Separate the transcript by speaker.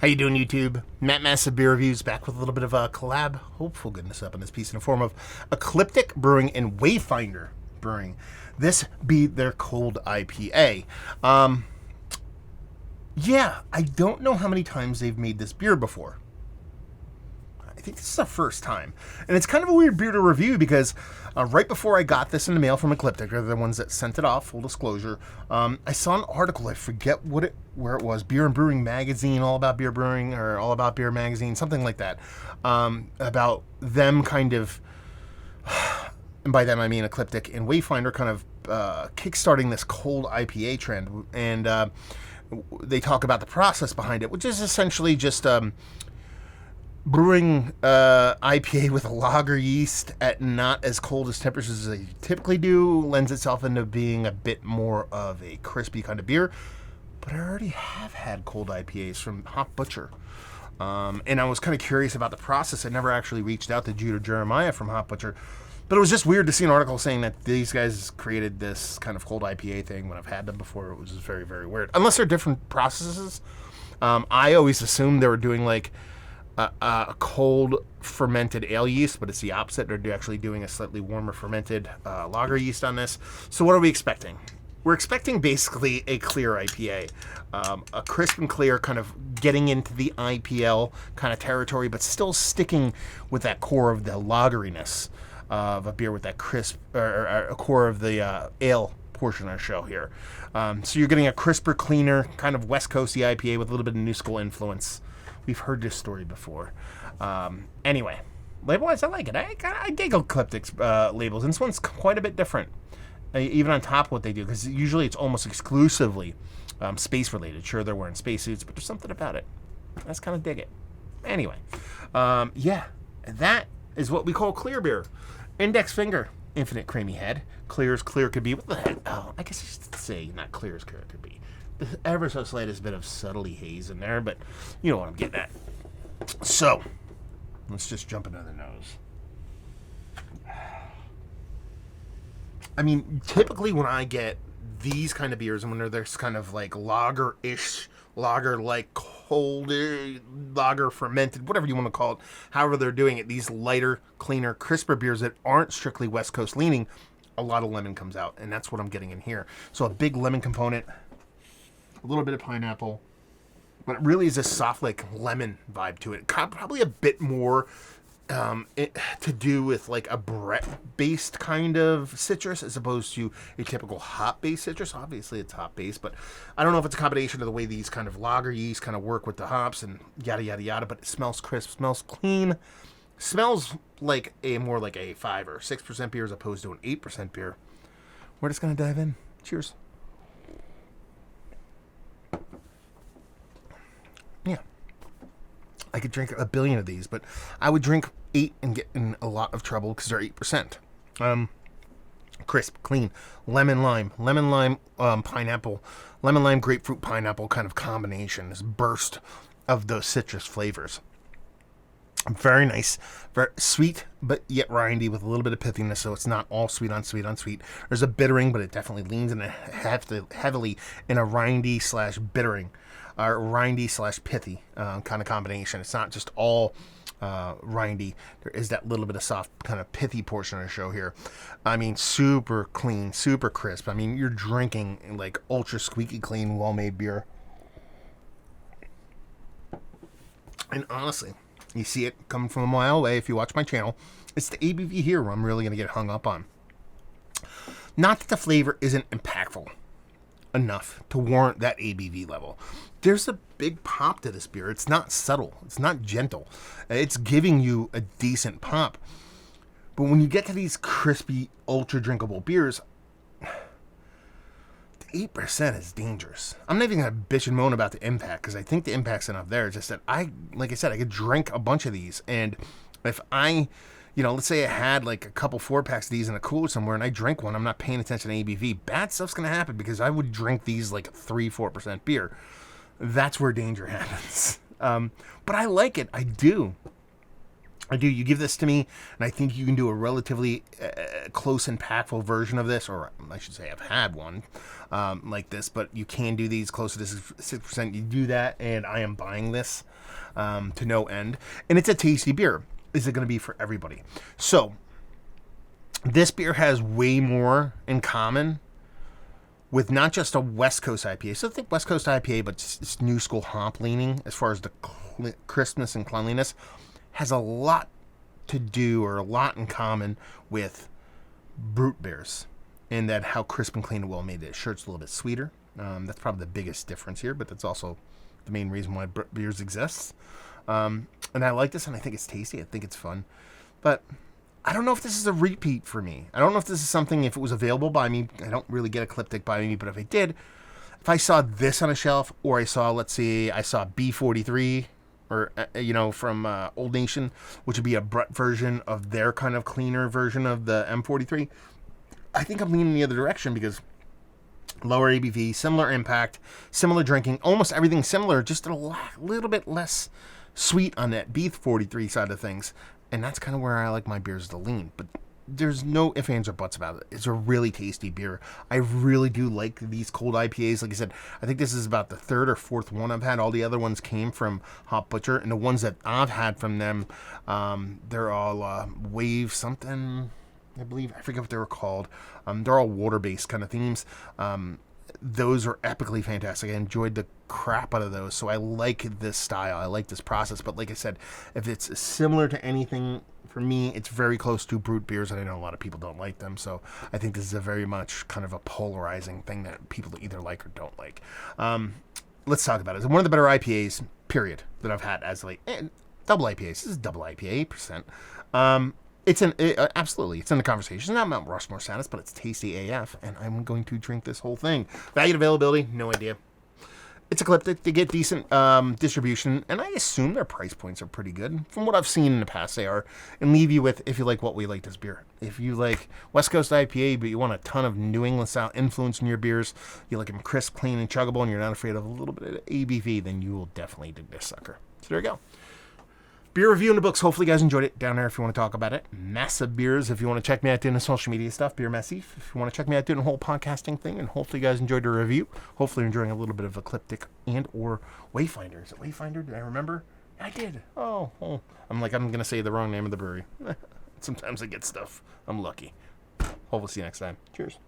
Speaker 1: How you doing, YouTube? Matt Massive Beer Reviews back with a little bit of a collab, hopeful goodness up in this piece in the form of Ecliptic Brewing and Wayfinder Brewing. This be their cold IPA. Yeah, I don't know how many times they've made this beer before. I think this is the first time. And it's kind of a weird beer to review because right before I got this in the mail from Ecliptic, they're the ones that sent it off, full disclosure, I saw an article, I forget where it was, Beer and Brewing Magazine, All About Beer Brewing, or All About Beer Magazine, something like that, about them kind of, and by them I mean Ecliptic and Wayfinder, kind of kickstarting this cold IPA trend. And they talk about the process behind it, which is essentially just brewing IPA with a lager yeast at not as cold as temperatures as they typically do lends itself into being a bit more of a crispy kind of beer. But I already have had cold IPAs from Hop Butcher. And I was kind of curious about the process. I never actually reached out to Jude or Jeremiah from Hop Butcher. But it was just weird to see an article saying that these guys created this kind of cold IPA thing when I've had them before. It was just very, very weird. Unless they're different processes. I always assumed they were doing like a cold fermented ale yeast, but it's the opposite. They're actually doing a slightly warmer fermented lager yeast on this. So what are we expecting? We're expecting basically a clear IPA, a crisp and clear, kind of getting into the IPL kind of territory, but still sticking with that core of the lageriness of a beer with that crisp, or a core of the ale portion of our show here. So you're getting a crisper, cleaner, kind of West Coasty IPA with a little bit of New School influence. We've heard this story before. Anyway, label-wise, I like it. I dig Ecliptic's labels, and this one's quite a bit different, even on top of what they do, because usually it's almost exclusively space-related. Sure, they're wearing spacesuits, but there's something about it. I just kind of dig it. Anyway, yeah, that is what we call clear beer. Index finger, infinite creamy head. Clear as clear could be with the head. Oh, I guess I should say not clear as clear could be. Ever so slightest bit of subtly haze in there, but you know what I'm getting at. So, let's just jump into the nose. I mean, typically when I get these kind of beers, and when they're this kind of like lager-ish, lager-like cold, lager fermented, whatever you want to call it, however they're doing it, these lighter, cleaner, crisper beers that aren't strictly West Coast leaning, a lot of lemon comes out, and that's what I'm getting in here. So a big lemon component, a little bit of pineapple, but it really is a soft, like, lemon vibe to it. Probably a bit more to do with, like, a Brett-based kind of citrus as opposed to a typical hop-based citrus. Obviously, it's hop-based, but I don't know if it's a combination of the way these kind of lager yeast kind of work with the hops and yada, yada, yada, but it smells crisp, smells clean, smells like more like a 5 or 6% beer as opposed to an 8% beer. We're just going to dive in. Cheers. Yeah, I could drink a billion of these, but I would drink 8 and get in a lot of trouble because they're 8%. Crisp, clean, lemon lime, pineapple, lemon lime, grapefruit, pineapple kind of combination. This burst of those citrus flavors. Very nice, very sweet, but yet rindy with a little bit of pithiness, so it's not all sweet on sweet on sweet. There's a bittering, but it definitely leans in heavily in a rindy slash bittering, or rindy slash pithy kind of combination. It's not just all rindy. There is that little bit of soft kind of pithy portion of the show here. I mean, super clean, super crisp. I mean, you're drinking like ultra squeaky clean, well-made beer. And honestly, you see it coming from a mile away if you watch my channel. It's the ABV here where I'm really going to get hung up on. Not that the flavor isn't impactful enough to warrant that ABV level. There's a big pop to this beer. It's not subtle. It's not gentle. It's giving you a decent pop. But when you get to these crispy, ultra drinkable beers, 8% is dangerous. I'm not even going to bitch and moan about the impact because I think the impact's enough there. It's just that like I said, I could drink a bunch of these. And if let's say I had like a couple 4-packs of these in a cooler somewhere and I drink one, I'm not paying attention to ABV. Bad stuff's going to happen because I would drink these like 3-4% beer. That's where danger happens. But I like it. I do. I do. You give this to me, and I think you can do a relatively close, impactful version of this, or I should say, I've had one like this, but you can do these closer to 6%. You do that, and I am buying this to no end. And it's a tasty beer. Is it going to be for everybody? So, this beer has way more in common with not just a West Coast IPA. So think West Coast IPA, but it's new school hop leaning as far as the crispness and cleanliness. Has a lot to do, or a lot in common with brute beers, in that how crisp and clean and well made it is. Sure, it's a little bit sweeter. That's probably the biggest difference here, but that's also the main reason why beers exists. And I like this, and I think it's tasty. I think it's fun. But I don't know if this is a repeat for me. I don't know if this is something, if it was available by me. I don't really get Ecliptic by me, but if I did, if I saw this on a shelf, or I saw, let's see, I saw B43, or, from Old Nation, which would be a Brett version of their kind of cleaner version of the M43, I think I'm leaning the other direction, because lower ABV, similar impact, similar drinking, almost everything similar, just a little bit less sweet on that B43 side of things. And that's kind of where I like my beers to lean. But there's no ifs, ands, or buts about it. It's a really tasty beer. I really do like these cold IPAs. Like I said, I think this is about the third or fourth one I've had. All the other ones came from Hop Butcher. And the ones that I've had from them, they're all Wave something, I believe. I forget what they were called. They're all water-based kind of themes. Those are epically fantastic. I enjoyed the crap out of those. So I like this style. I like this process. But like I said, if it's similar to anything, for me, it's very close to brute beers, and I know a lot of people don't like them. So I think this is a very much kind of a polarizing thing that people either like or don't like. Let's talk about it. It's one of the better IPAs, period, that I've had as like double IPAs. This is double IPA, 8%. Absolutely, it's in the conversation. It's not Mount Rushmore status, but it's tasty AF, and I'm going to drink this whole thing. Value and availability, no idea. It's Ecliptic. They get decent distribution, and I assume their price points are pretty good. From what I've seen in the past, they are. And leave you with, if you like what we like this beer. If you like West Coast IPA, but you want a ton of New England style influence in your beers, you like them crisp, clean, and chuggable, and you're not afraid of a little bit of ABV, then you will definitely dig this sucker. So there you go. Beer review in the books. Hopefully you guys enjoyed it. Down there if you want to talk about it. Massive Beers if you want to check me out doing the social media stuff. Beer Messy if you want to check me out doing the whole podcasting thing. And hopefully you guys enjoyed the review. Hopefully you're enjoying a little bit of Ecliptic and or Wayfinder. Is it Wayfinder? Did I remember? I did. Oh. I'm going to say the wrong name of the brewery. Sometimes I get stuff. I'm lucky. Hopefully see you next time. Cheers.